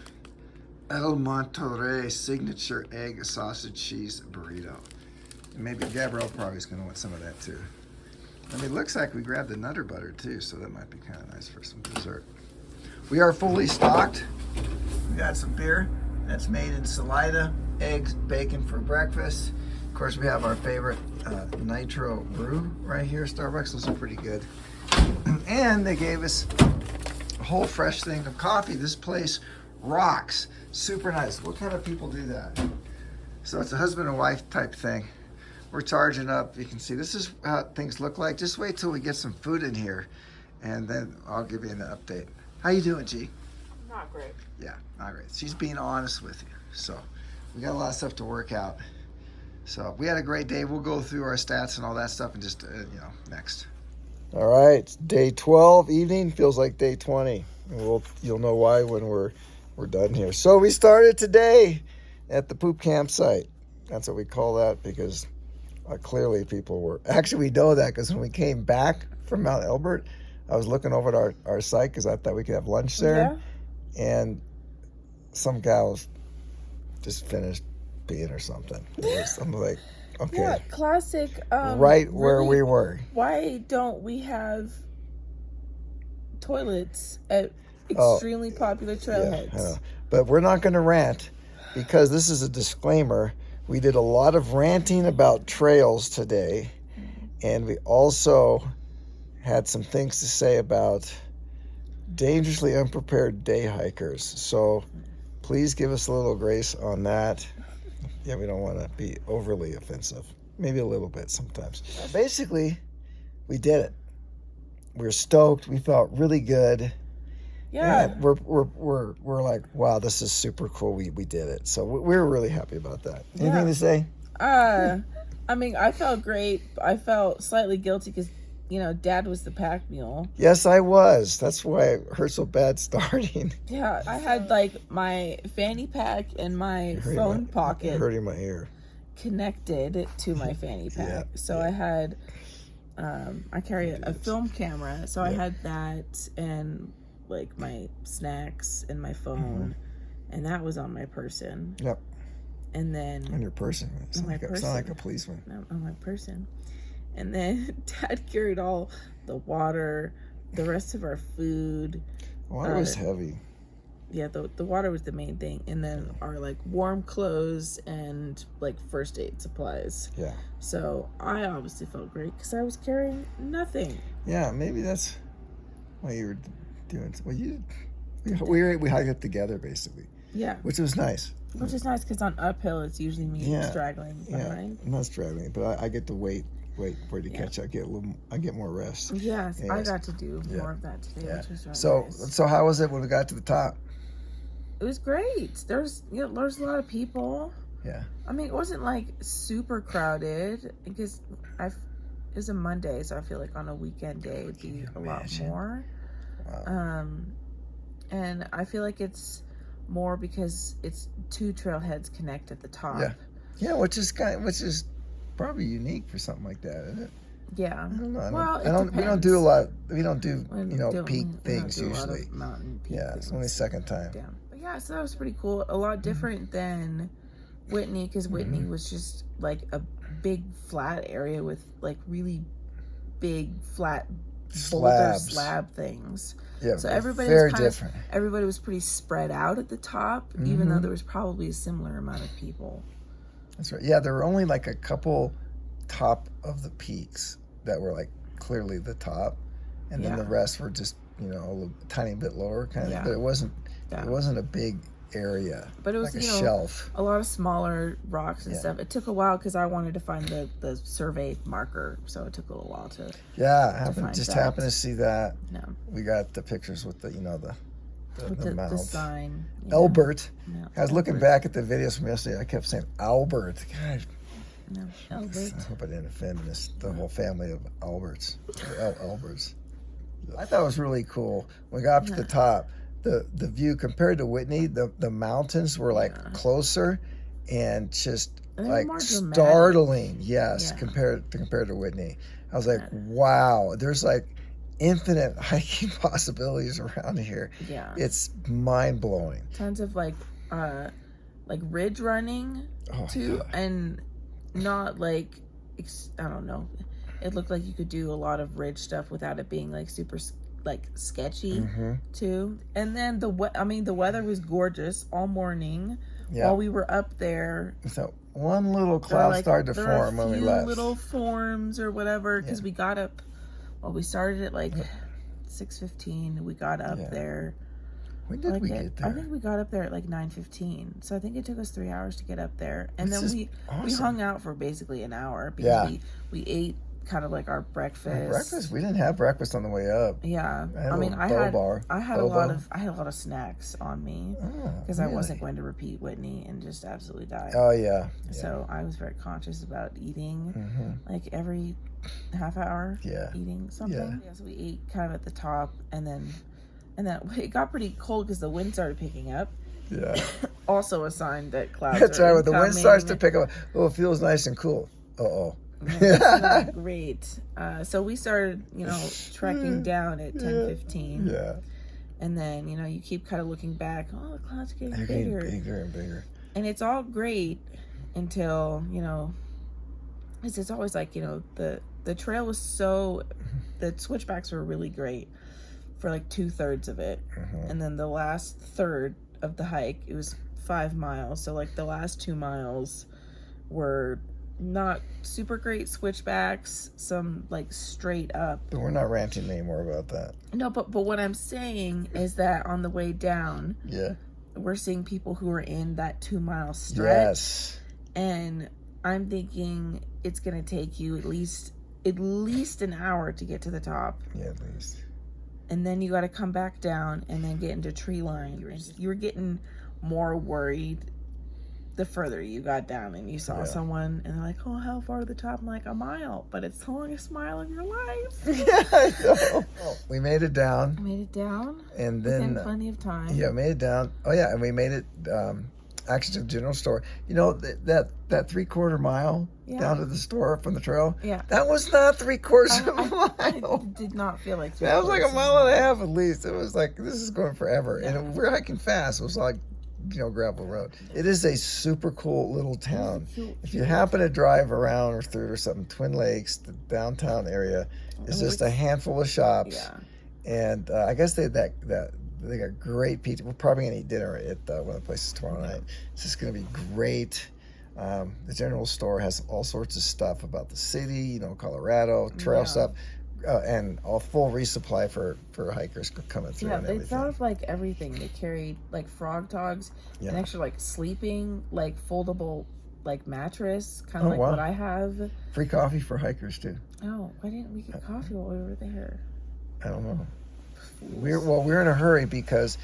El Monterey signature egg sausage cheese burrito. And maybe Gabrielle probably is gonna want some of that too. And it looks like we grabbed the Nutter Butter too, so that might be kind of nice for some dessert. We are fully stocked. We got some beer that's made in Salida, eggs, bacon for breakfast. Of course, we have our favorite nitro brew right here, Starbucks. Those are pretty good. And they gave us a whole fresh thing of coffee. This place rocks. Super nice. What kind of people do that? So it's a husband and wife type thing. We're charging up. You can see this is how things look like. Just wait till we get some food in here, and then I'll give you an update. How you doing, G? Not great. Yeah, not great. She's being honest with you. So we got a lot of stuff to work out. So we had a great day. We'll go through our stats and all that stuff and just, next. All right, it's day 12 evening. Feels like day 20. And you'll know why when we're done here. So we started today at the poop campsite. That's what we call that because clearly people were. Actually, we know that because when we came back from Mount Elbert, I was looking over at our site because I thought we could have lunch there. Yeah. And some gals just finished peeing or something. I'm like, okay. Yeah, classic. Right where really, we were. Why don't we have toilets at extremely popular trailheads? Yeah, but we're not going to rant because this is a disclaimer. We did a lot of ranting about trails today, and we also had some things to say about dangerously unprepared day hikers. So please give us a little grace on that. Yeah, we don't want to be overly offensive. Maybe a little bit sometimes. Basically, we did it. We were stoked. We felt really good. Yeah. And we're like, wow, this is super cool. We did it. So we're really happy about that. Anything to say? I mean, I felt great. I felt slightly guilty because, Dad was the pack mule. Yes, I was. That's why it hurt so bad starting. Yeah, I had my fanny pack and my phone pocket hurting my ear connected to my fanny pack. Yeah, so I had I carry a film camera, so I had that and my snacks and my phone, and that was on my person. Yep. And then on your person. It's not like a policeman. No, on my person. And then Dad carried all the water, the rest of our food. Water was heavy. Yeah, the water was the main thing. And then our warm clothes and first aid supplies. Yeah. So I obviously felt great because I was carrying nothing. Yeah, maybe that's why you were doing. Well, we hiked it together basically. Yeah. Which was nice. Which is nice because on uphill it's usually me straggling behind. I'm not straggling, but I get to wait for you to catch up. I get more rest. Yes, I got to do more of that today, which was really nice. So how was it when we got to the top? It was great. There's a lot of people. Yeah. I mean, it wasn't super crowded because it was a Monday, so I feel like on a weekend day it'd be a lot more. Wow. And I feel like it's more because it's two trailheads connect at the top. Yeah. Yeah, which is probably unique for something like that, isn't it? Yeah. I don't know. Well, we don't do a lot. We don't do peak things do usually. Mountain peak things. It's only second time. Yeah. But yeah, so that was pretty cool. A lot different than Whitney because Whitney was just a big flat area with really big flat boulder slab things. Yeah, so everybody was different. Everybody was pretty spread out at the top, even though there was probably a similar amount of people. That's right. Yeah, there were only a couple top of the peaks that were clearly the top, and then the rest were just a tiny bit lower kind of. But it wasn't a big area. But it was a shelf. A lot of smaller rocks and stuff. It took a while because I wanted to find the survey marker, so it took a little while to. Yeah, happened to see that. No, we got the pictures with the the sign. Elbert. No, I was looking back at the videos from yesterday. I kept saying Albert. God. No, Elbert. I hope I didn't offend the whole family of Alberts. Alberts. I thought it was really cool. When we got up to the top, the view compared to Whitney, the mountains were like Yeah. closer and just And they were like more dramatic. startling. Yes, Yeah. compared to Whitney. I was like, Yeah. wow, there's like infinite hiking possibilities around here. Yeah. It's mind blowing. Tons of like ridge running too, and not like I don't know. It looked like you could do a lot of ridge stuff without it being like super like sketchy too. And then the weather was gorgeous all morning while we were up there. So one little cloud started to form when we left. Little forms or whatever, because we got up. Well, we started at like 6:15. We got up there. When did we get there? I think we got up there at like 9:15. So I think it took us 3 hours to get up there, and then we hung out for basically an hour because we ate kind of like our breakfast. We didn't have breakfast on the way up. Yeah, I had a lot of snacks on me because I wasn't going to repeat Whitney and just absolutely die. Oh yeah. So I was very conscious about eating like every half hour. Eating something. Yeah. So we ate kind of at the top, and then it got pretty cold because the wind started picking up. Yeah. Also a sign that clouds. That's are right. When the wind incoming. starts to pick up, it feels nice and cool. Uh-oh. That's not great. So we started, trekking down at 10:15. Yeah. And then, you keep kind of looking back. Oh, the clouds are getting They're bigger. getting bigger and bigger. And it's all great until, it's always like, the trail was the switchbacks were really great for like 2/3 of it. And then the last third of the hike, it was 5 miles. So like the last 2 miles were not super great switchbacks, some like straight up. But we're not ranting anymore about that. No, but what I'm saying is that on the way down, yeah, we're seeing people who are in that 2 mile stretch. Yes. And I'm thinking it's gonna take you at least an hour to get to the top. Yeah, at least. And then you got to come back down and then get into tree line. You were getting more worried the further you got down, and you saw someone, and they're like, "Oh, how far to the top?" I'm like, "1 mile," but it's the longest mile of your life. Yeah, I know. We made it down. And then within plenty of time. Yeah, made it down. Oh yeah, and we made it actually to the general store. That 3/4 mile down to the store from the trail. Yeah, that was not 3/4 of a mile. I did not feel like that was like 1.5 miles at least. It was like, this is going forever, and we're hiking fast. It was like, gravel road. It is a super cool little town. If you happen to drive around or through or something, Twin Lakes, the downtown area, is just a handful of shops. Yeah. And I guess they got great pizza. We're probably gonna eat dinner at one of the places tomorrow night. It's just gonna be great. The general store has all sorts of stuff about the city, Colorado, trail stuff, and a full resupply for hikers coming through. Yeah, and they everything. thought of like everything. They carried like frog togs, and actually like sleeping, like foldable like mattress, kind of what I have. Free coffee for hikers too. Oh, why didn't we get coffee while we were there? I don't know. We're in a hurry because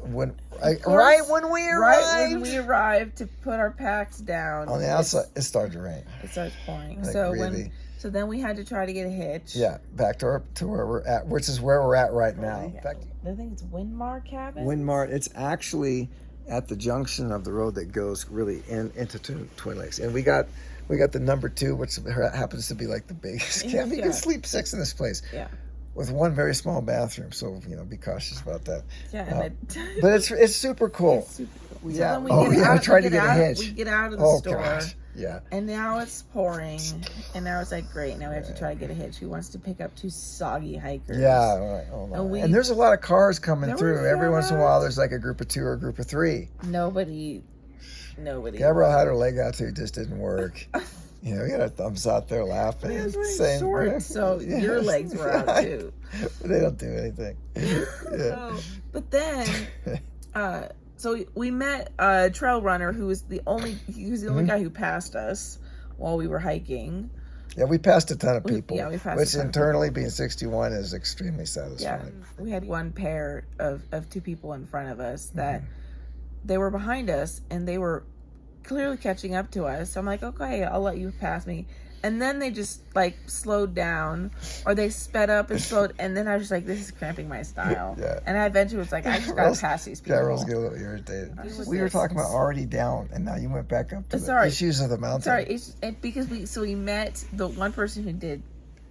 when we arrived to put our packs down on the outside, it started to rain. It started pouring. Like, so then we had to try to get a hitch. Yeah, back to where we're at, which is where we're at right now. In fact, I think it's Windmar Cabin. Windmar. It's actually at the junction of the road that goes really into Twin Lakes, and we got the number 2, which happens to be like the biggest cabin. You can sleep 6 in this place. Yeah. With one very small bathroom, so be cautious about that. Yeah, but it's super cool. It's super cool. Yeah. So I tried to get a hitch. We get out of the store. Gosh. Yeah. And now it's pouring, and now it's like, great. Now we have to try to get a hitch. Who wants to pick up 2 soggy hikers? Yeah. Right. Oh, no. And there's a lot of cars coming through. Every once in a while, there's like a group of 2 or a group of 3. Nobody. Gabrielle had her leg out too. It just didn't work. We got our thumbs out there laughing. It was really short, so your legs were out too. But they don't do anything. Yeah. But then, so we met a trail runner who was the only guy who passed us while we were hiking. Yeah, we passed a ton of people. We passed which internally, being 61 is extremely satisfying. Yeah, we had one pair of 2 people in front of us that they were behind us, and they were clearly catching up to us. So I'm like, okay, I'll let you pass me. And then they just like slowed down, or they sped up and slowed. And then I was just like, this is cramping my style. Yeah. And I eventually was like, I just got to pass these people. Carol's getting a little irritated. We were talking about already down, and now you went back up to the issues of the mountain. Sorry, because we met the one person who did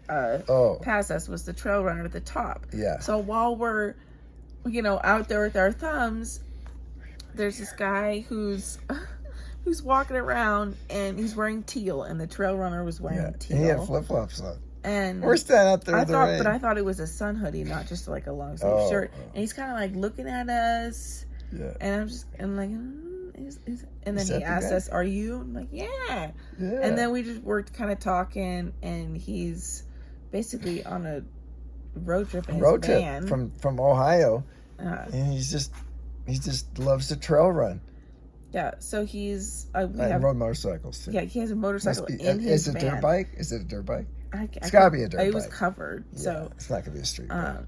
pass us was the trail runner at the top. Yeah. So while we're, out there with our thumbs, there's this guy who's walking around and he's wearing teal, and the trail runner was wearing teal. And he had flip flops on. And we're standing out there in the rain. But I thought it was a sun hoodie, not just like a long sleeve shirt. And he's kind of like looking at us. Yeah. And I'm like, and then he asked us, "Are you?" I'm like, "Yeah." And then we just were kind of talking, and he's basically on a road trip in his van from Ohio, and he just loves to trail run. Yeah, so he's rode motorcycles too. Yeah, he has a motorcycle in his van. Is it a dirt bike? Is it a dirt bike? It's gotta be a dirt bike. It was covered, so it's not gonna be a street bike.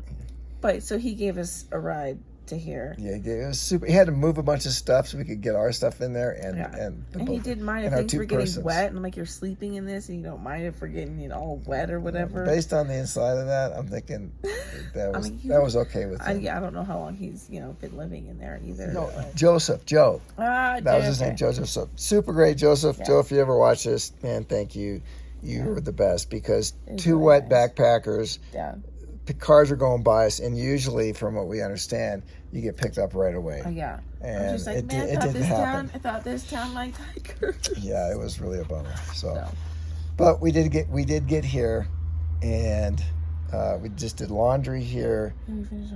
But so he gave us a ride to here. Yeah, it was super. He had to move a bunch of stuff so we could get our stuff in there, and he didn't mind if things were getting wet. And I'm like, you're sleeping in this, and you don't mind if we're getting all wet or whatever. Based on the inside of that, I'm thinking that was okay with him. I don't know how long he's been living in there either. No, Joe. That was his name, Joseph. So super great, Joseph. Yeah. Joe, if you ever watch this, man, thank you. You were the best, because two really wet backpackers. Yeah. The cars are going by us, and usually, from what we understand, you get picked up right away. Oh yeah, and I was just like, it didn't happen. I thought this town liked hikers. Yeah, it was really a bummer. So. But we did get here, and we just did laundry here.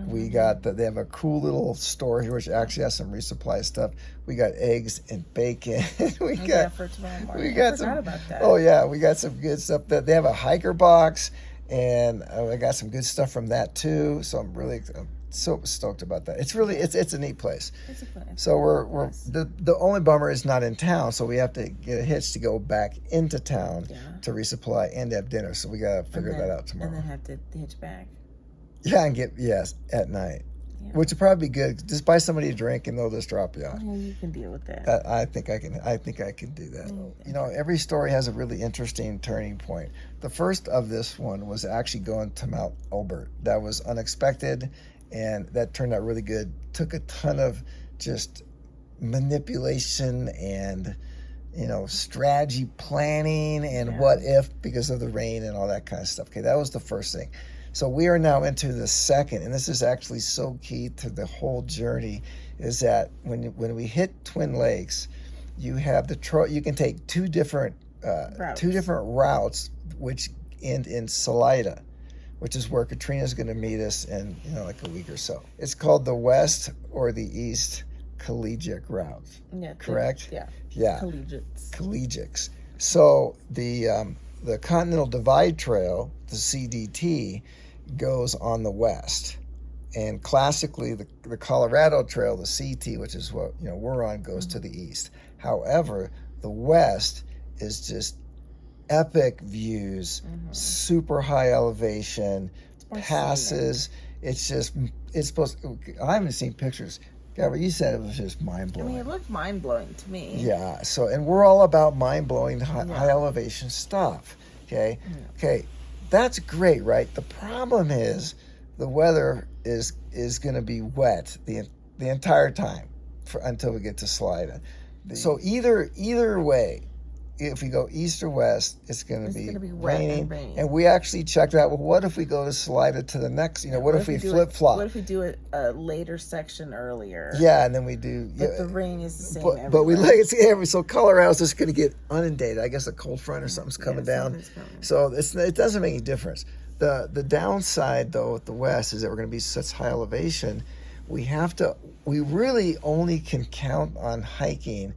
We got they have a cool little store here, which actually has some resupply stuff. We got eggs and bacon. we got for tomorrow morning. We got some. About that. Oh yeah, we got some good stuff. They have a hiker box. And I got some good stuff from that too, so I'm so stoked about that. It's a neat place. It's a place. So we're the only bummer is not in town, so we have to get a hitch to go back into town to resupply and have dinner. So we gotta figure that out tomorrow. And then have to hitch back. Yeah, and at night. Yeah. Which would probably be good. Just buy somebody a drink and they'll just drop you off. Yeah, you can deal with that. I think I can do that. Every story has a really interesting turning point. The first of this one was actually going to Mount Elbert. That was unexpected, and that turned out really good. Took a ton of just manipulation and strategy planning and what if, because of the rain and all that kind of stuff. Okay, that was the first thing. So we are now into the second, and this is actually so key to the whole journey, is that when we hit Twin Lakes, you have you can take two different routes, which end in Salida, which is where Katrina's going to meet us in like a week or so. It's called the West or the East Collegiate Route. Yeah. Correct? Yeah. Collegiates. So the Continental Divide Trail, the CDT, goes on the west, and classically the Colorado Trail, the CT, which is what we're on, goes to the east. However, the west is just epic views, super high elevation, passes. It's supposed. I haven't seen pictures. Gabby, you said it was just mind-blowing. It looked mind-blowing to me. Yeah, and we're all about mind-blowing, high elevation stuff, okay? Yeah. Okay, that's great, right? The problem is the weather is going to be wet the entire time until we get to Salida. So either way, if we go east or west, it's going to be raining. And we actually checked out, well, what if we go to Salida to the next, what if we flip-flop? What if we do a later section earlier? Yeah, and then we do... But the rain is the same everywhere. But so Colorado's just going to get inundated. I guess a cold front or something's coming down. So it doesn't make any difference. The downside, though, with the west is that we're going to be such high elevation. We really only can count on hiking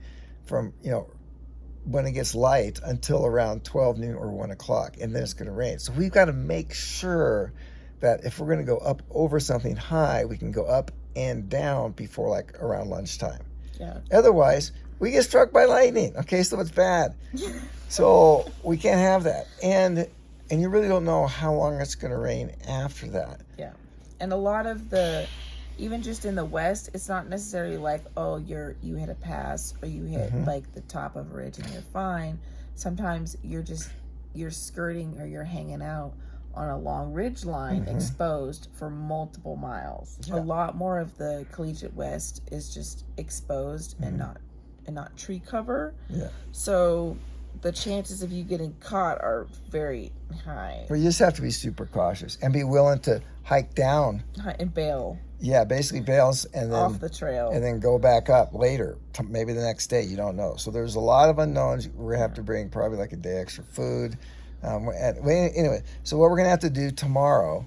from, when it gets light until around 12 noon or 1 o'clock, and then it's going to rain. So we've got to make sure that if we're going to go up over something high, we can go up and down before like around lunchtime. Yeah. Otherwise, we get struck by lightning. Okay, so it's bad. So we can't have that. And you really don't know how long it's going to rain after that. Yeah. And a lot of even just in the west, it's not necessarily like, oh, you hit a pass or you hit like the top of a ridge and you're fine. Sometimes you're just you're skirting or you're hanging out on a long ridge line exposed for multiple miles. Yeah. A lot more of the collegiate west is just exposed and not tree cover. Yeah. So the chances of you getting caught are very high. But you just have to be super cautious and be willing to hike down. And bail. Yeah, basically bails and then off the trail. And then go back up later, maybe the next day. You don't know. So there's a lot of unknowns. We're gonna have to bring probably like a day extra food. Anyway, so what we're gonna have to do tomorrow,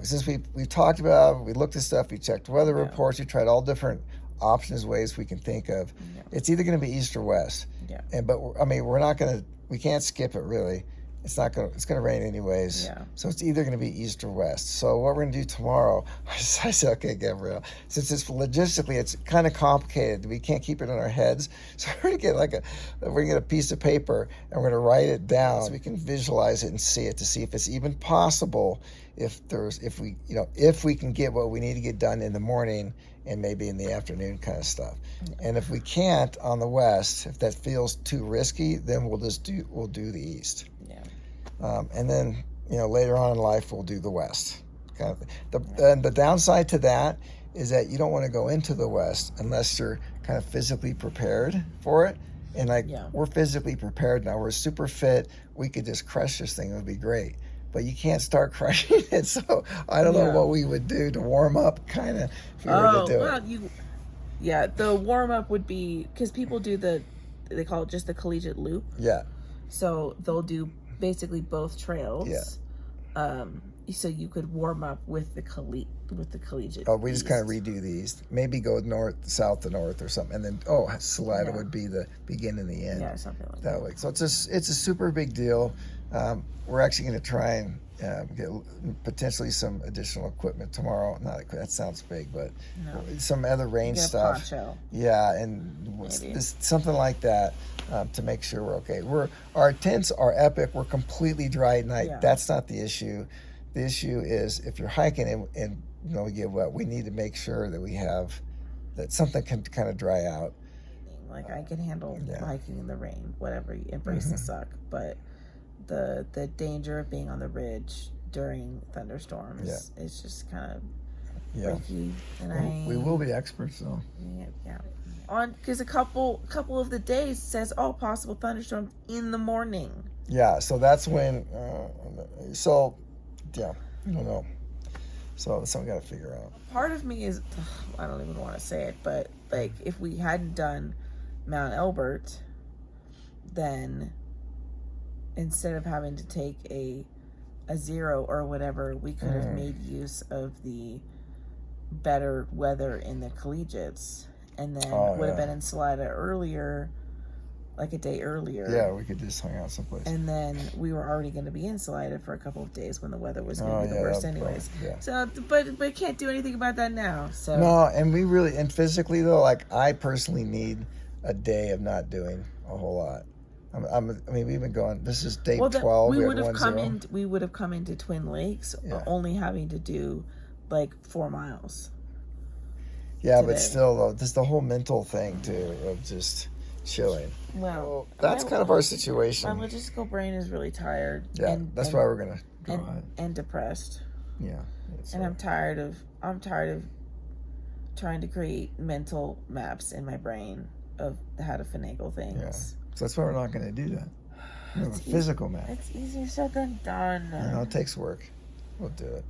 since we talked about, we looked at stuff, we checked weather reports, we tried all different options, ways we can think of. Yeah. It's either gonna be east or west. Yeah. We can't skip it really. It's gonna rain anyways. Yeah. So it's either gonna be east or west. So what we're gonna do tomorrow, I said, okay, Gabrielle, since it's logistically, it's kind of complicated. We can't keep it in our heads. So we're gonna get a piece of paper and we're gonna write it down so we can visualize it and see it to see if it's even possible if we can get what we need to get done in the morning and maybe in the afternoon kind of stuff. And if we can't on the west, if that feels too risky, then we'll do the east. Yeah. And then, later on in life, we'll do the west kind of thing. And the downside to that is that you don't want to go into the west unless you're kind of physically prepared for it. And we're physically prepared now. We're super fit. We could just crush this thing. It would be great. But you can't start crushing it. So I don't know what we would do to warm up kind of if we were to do it. The warm up would be, because people do they call it just the collegiate loop. Yeah. So they'll do basically both trails. Yeah. So you could warm up with the collegiate. Oh, we just kind of redo these. Maybe go north, south to north or something, and then Salida would be the beginning and the end. Yeah, something like that way. So it's a super big deal. We're actually going to try and get potentially some additional equipment tomorrow. That sounds big, but some other rain stuff. Poncho. Yeah, and something like that to make sure we're okay. Our tents are epic. We're completely dry at night. Yeah. That's not the issue. The issue is if you're hiking and we get wet, we need to make sure that something can kind of dry out. Like I can handle hiking in the rain, whatever. Embrace the suck, but the danger of being on the ridge during thunderstorms is just kind of risky. And we will be experts though. Yeah. Because a couple of the days says possible thunderstorms in the morning. Yeah, so that's when. I don't know. So that's something we got to figure out. Part of me is, I don't even want to say it, but like if we hadn't done Mount Elbert, then instead of having to take a 0 or whatever, we could have made use of the better weather in the collegiates, and then would have been in Salida earlier, like a day earlier. Yeah, we could just hang out someplace. And then we were already going to be in Salida for a couple of days when the weather was going to be the worst anyways. So, but can't do anything about that now. So no, and physically though, like I personally need a day of not doing a whole lot. We've been going. This is day 12. We would have come into Twin Lakes only having to do like 4 miles. Yeah, today. But still though, this the whole mental thing too of just chilling. Well, that's kind of our situation. My logistical brain is really tired. Yeah, that's why we're gonna go and depressed. Yeah, and I'm tired of trying to create mental maps in my brain of how to finagle things. Yeah, so that's why we're not gonna do that. We have a physical map. It's easier said than done. It takes work. We'll do it.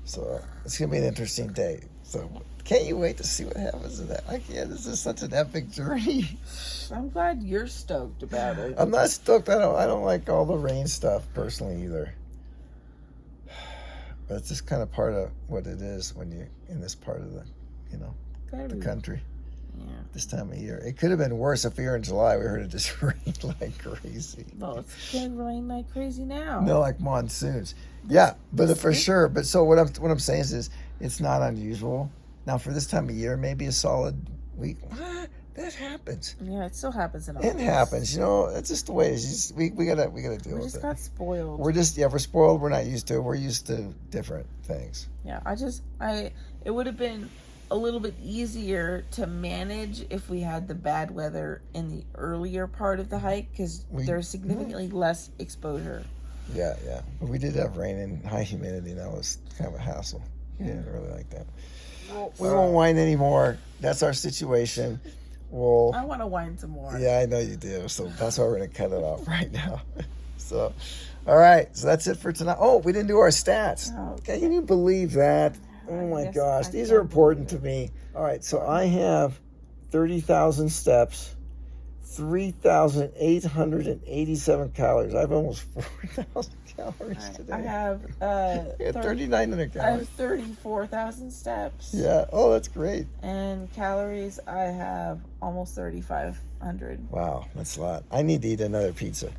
So it's gonna be an interesting day. So can't you wait to see what happens in that? This is such an epic journey. I'm glad you're stoked about it. I'm not stoked. I don't like all the rain stuff personally either. But it's just kind of part of what it is when you're in this part of the country. Yeah. This time of year. It could have been worse if we were in July. We heard it just rained like crazy. Well, it's going to rain like crazy now. No, like monsoons. Yeah, but for sure. But so what I'm saying is it's not unusual. Now for this time of year, maybe a solid week. What? That happens. Yeah, it still happens in August. It happens. It's just the way it is. We gotta deal with it. We just got spoiled. We're spoiled. We're not used to it. We're used to different things. Yeah, it would have been a little bit easier to manage if we had the bad weather in the earlier part of the hike because there's significantly less exposure. Yeah. But we did have rain and high humidity, and that was kind of a hassle. We didn't really like that. We won't whine anymore. That's our situation. I want to whine some more. Yeah, I know you do. So that's why we're going to cut it off right now. So, all right. So that's it for tonight. Oh, we didn't do our stats. Oh. Can you believe that? Oh my gosh. These are important to me. All right. So I have 30,000 steps, 3,887 calories. I have almost 4,000 calories today. I have 3,900 I calories. have 34,000 steps. Yeah. Oh, that's great. And calories, I have almost 3,500. Wow. That's a lot. I need to eat another pizza.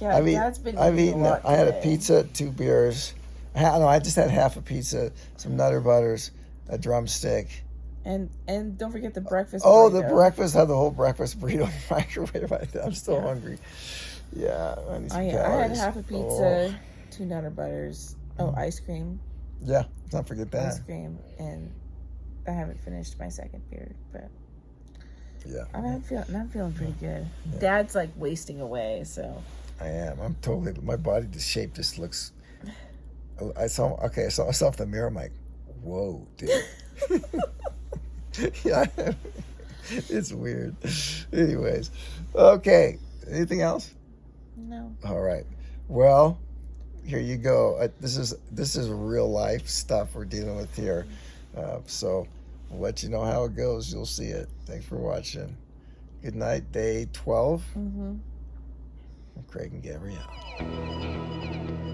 Yeah, Dad's been eating a lot I had a today. pizza, 2 beers. I just had half a pizza, some Nutter Butters, a drumstick. And don't forget the breakfast Oh, burrito. the breakfast. Had the whole breakfast burrito in the microwave. I'm still hungry. Yeah, I need some I calories. had half a pizza, 2 Nutter Butters. Oh, ice cream. Yeah, don't forget that. Ice cream. And I haven't finished my second beer, but Yeah. I'm feeling pretty good. Yeah. Dad's like wasting away, so. I am. I'm totally. My body, the shape just looks. I saw myself in the mirror. I'm like, whoa, dude. Yeah, it's weird. Anyways, okay. Anything else? No. All right. Well, here you go. This is real life stuff we're dealing with here. So we'll let you know how it goes. You'll see it. Thanks for watching. Good night, day 12. Mm-hmm. Craig and Gabrielle.